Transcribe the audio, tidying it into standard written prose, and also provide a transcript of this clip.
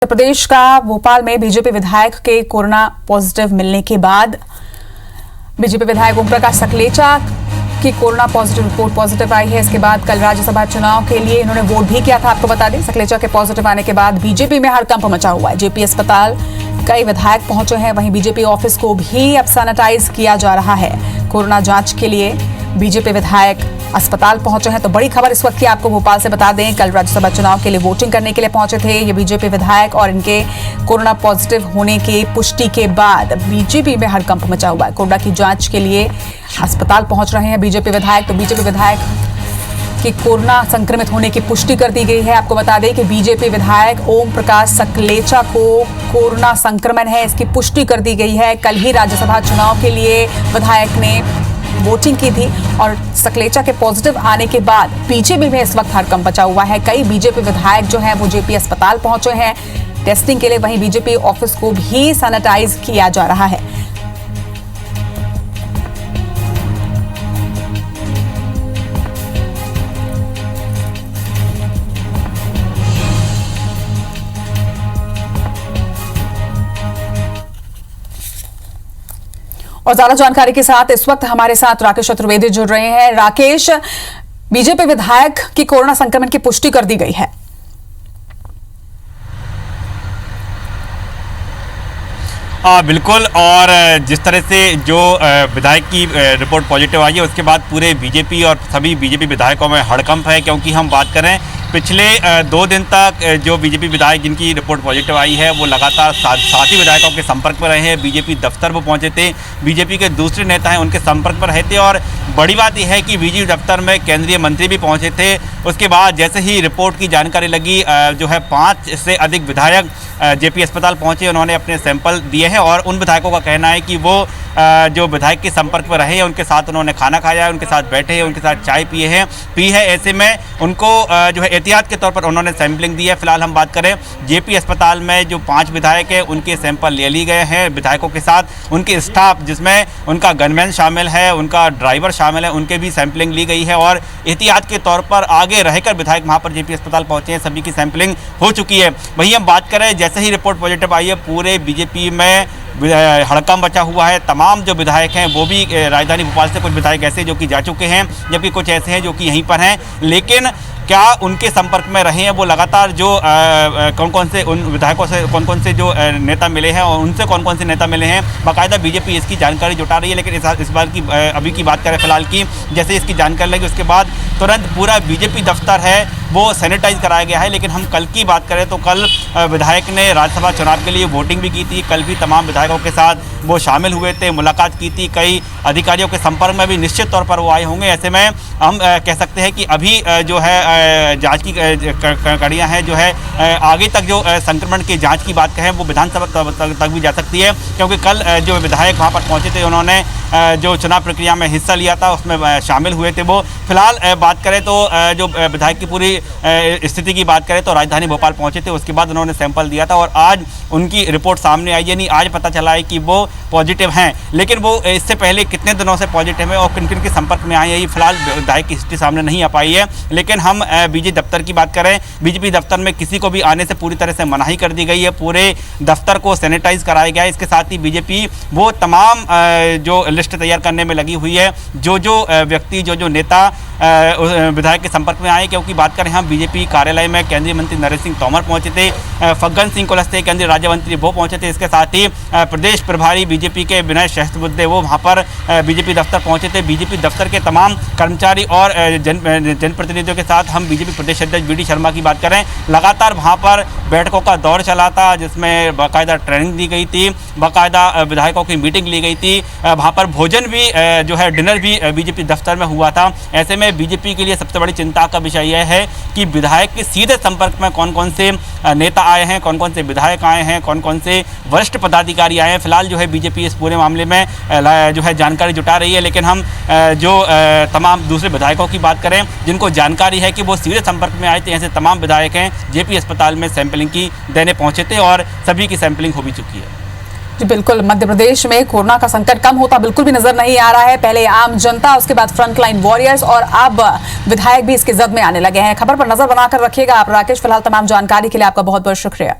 उत्तर प्रदेश का भोपाल में बीजेपी विधायक के कोरोना पॉजिटिव मिलने के बाद बीजेपी विधायक ओम प्रकाश सकलेचा की कोरोना पॉजिटिव रिपोर्ट पॉजिटिव आई है। इसके बाद कल राज्यसभा चुनाव के लिए इन्होंने वोट भी किया था। आपको बता दें, सकलेचा के पॉजिटिव आने के बाद बीजेपी में हड़कंप मचा हुआ है। जेपी अस्पताल कई विधायक पहुंचे हैं, वहीं बीजेपी ऑफिस को भी अब सैनिटाइज किया जा रहा है। कोरोना जांच के लिए बीजेपी विधायक अस्पताल पहुंचे हैं। तो बड़ी खबर इस वक्त की आपको भोपाल से बता दें, कल राज्यसभा चुनाव के लिए वोटिंग करने के लिए पहुंचे थे ये बीजेपी विधायक और इनके कोरोना पॉजिटिव होने की पुष्टि के बाद बीजेपी में हड़कंप मचा हुआ है। कोरोना की जांच के लिए अस्पताल पहुंच रहे हैं बीजेपी विधायक। तो बीजेपी विधायक कि कोरोना संक्रमित होने की पुष्टि कर दी गई है। आपको बता दें कि बीजेपी विधायक ओम प्रकाश सकलेचा को कोरोना संक्रमण है, इसकी पुष्टि कर दी गई है। कल ही राज्यसभा चुनाव के लिए विधायक ने वोटिंग की थी और सकलेचा के पॉजिटिव आने के बाद बीजेपी में इस वक्त हड़कंप मचा हुआ है। कई बीजेपी विधायक जो हैं वो जेपी अस्पताल पहुंचे हैं टेस्टिंग के लिए, वहीं बीजेपी ऑफिस को भी सैनिटाइज किया जा रहा है। और ज्यादा जानकारी के साथ इस वक्त हमारे साथ राकेश चतुर्वेदी जुड़ रहे हैं। राकेश, बीजेपी विधायक की कोरोना संक्रमण की पुष्टि कर दी गई है। बिल्कुल, और जिस तरह से जो विधायक की रिपोर्ट पॉजिटिव आई है उसके बाद पूरे बीजेपी और सभी बीजेपी विधायकों में हड़कंप है, क्योंकि हम बात करें पिछले 2 दिन तक जो बीजेपी विधायक जिनकी रिपोर्ट पॉजिटिव आई है वो लगातार साथी विधायकों के संपर्क में रहे हैं। बीजेपी दफ्तर वो पहुंचे थे, बीजेपी के दूसरे नेता हैं उनके संपर्क में रहे थे। और बड़ी बात यह है कि बीजेपी दफ्तर में केंद्रीय मंत्री भी पहुंचे थे। उसके बाद जैसे ही रिपोर्ट की जानकारी लगी, जो है 5 से अधिक विधायक जेपी अस्पताल पहुंचे, उन्होंने अपने सैंपल दिए हैं। और उन विधायकों का कहना है कि वो जो विधायक के संपर्क में रहे हैं उनके साथ उन्होंने खाना खाया है, उनके साथ बैठे हैं, उनके साथ चाय पी है। ऐसे में उनको जो है एहतियात के तौर पर उन्होंने सैंपलिंग दी है। फिलहाल हम बात करें जेपी अस्पताल में जो 5 विधायक हैं उनके सैंपल ले लिए गए हैं। विधायकों के साथ उनके स्टाफ, जिसमें उनका गनमैन शामिल है, उनका ड्राइवर शामिल है, उनके भी सैंपलिंग ली गई है। और एहतियात के तौर पर आगे रहकर विधायक वहाँ पर जेपी अस्पताल पहुँचे हैं, सभी की सैंपलिंग हो चुकी है। वहीं हम बात करें, जैसे ही रिपोर्ट पॉजिटिव आई है पूरे बीजेपी में हड़कंप मचा हुआ है। तमाम जो विधायक हैं वो भी राजधानी भोपाल से कुछ विधायक ऐसे जो कि जा चुके हैं, जबकि कुछ ऐसे हैं जो कि यहीं पर हैं। लेकिन क्या उनके संपर्क में रहे हैं वो लगातार जो कौन कौन से उन विधायकों से कौन कौन से जो नेता मिले हैं और उनसे कौन कौन से नेता मिले हैं, बाकायदा बीजेपी इसकी जानकारी जुटा रही है। लेकिन इस बार की अभी की बात करें फिलहाल की, जैसे इसकी जानकारी लगी उसके बाद तुरंत पूरा बीजेपी दफ्तर है वो सैनिटाइज कराया गया है। लेकिन हम कल की बात करें तो कल विधायक ने राज्यसभा चुनाव के लिए वोटिंग भी की थी। कल भी तमाम विधायकों के साथ वो शामिल हुए थे, मुलाकात की थी, कई अधिकारियों के संपर्क में भी निश्चित तौर पर वो आए होंगे। ऐसे में हम कह सकते हैं कि अभी जो है जांच की कड़ियाँ हैं, जो है आगे तक जो संक्रमण की जांच की बात कहें वो विधानसभा तक भी जा सकती है, क्योंकि कल जो विधायक वहाँ पर पहुँचे थे उन्होंने जो चुनाव प्रक्रिया में हिस्सा लिया था उसमें शामिल हुए थे वो। फिलहाल बात करें तो जो विधायक की पूरी स्थिति की बात करें तो राजधानी भोपाल पहुंचे थे, उसके बाद उन्होंने सैंपल दिया था और आज उनकी रिपोर्ट सामने आई, यानी आज पता चला है कि वो पॉजिटिव हैं। लेकिन वो इससे पहले कितने दिनों से पॉजिटिव हैं और किन किन के संपर्क में आए हैं, ये फिलहाल विधायक की हिस्ट्री सामने नहीं आ पाई है। लेकिन हम बीजेपी दफ्तर की बात करें, बीजेपी दफ्तर में किसी को भी आने से पूरी तरह से मनाही कर दी गई है, पूरे दफ्तर को सैनिटाइज कराया गया है। इसके साथ ही बीजेपी वो तमाम जो लिस्ट तैयार करने में लगी हुई है, जो व्यक्ति जो नेता विधायक के संपर्क में आए, क्योंकि बात करें हम बीजेपी कार्यालय में केंद्रीय मंत्री नरेंद्र सिंह तोमर पहुंचे थे, फग्गन सिंह कुलस्ते केंद्रीय राज्य मंत्री वो पहुंचे थे। इसके साथ ही प्रदेश प्रभारी बीजेपी के विनय सहस्त्रबुद्धे वो वहां पर बीजेपी दफ्तर पहुंचे थे। बीजेपी दफ्तर के तमाम कर्मचारी और जनप्रतिनिधियों के साथ हम बीजेपी प्रदेश अध्यक्ष वी डी शर्मा की बात करें, लगातार वहाँ पर बैठकों का दौर चला था, जिसमें बाकायदा ट्रेनिंग दी गई थी, बाकायदा विधायकों की मीटिंग ली गई थी, वहाँ पर भोजन भी जो है डिनर भी बीजेपी दफ्तर में हुआ था। ऐसे में बीजेपी के लिए सबसे बड़ी चिंता का विषय यह है कि विधायक के सीधे संपर्क में कौन कौन से नेता आए हैं, कौन कौन से विधायक आए हैं, कौन कौन से वरिष्ठ पदाधिकारी आए हैं। फिलहाल जो है बीजेपी इस पूरे मामले में जो है जानकारी जुटा रही है। लेकिन हम जो तमाम दूसरे विधायकों की बात करें जिनको जानकारी है कि वो सीधे संपर्क में आए थे, ऐसे तमाम विधायक हैं जेपी अस्पताल में सैंपलिंग की देने पहुंचे थे और सभी की सैंपलिंग हो भी चुकी है। जी बिल्कुल, मध्य प्रदेश में कोरोना का संकट कम होता बिल्कुल भी नजर नहीं आ रहा है। पहले आम जनता, उसके बाद फ्रंटलाइन वॉरियर्स और अब विधायक भी इसके जद में आने लगे हैं। खबर पर नजर बनाकर रखिएगा आप राकेश। फिलहाल तमाम जानकारी के लिए आपका बहुत बहुत शुक्रिया।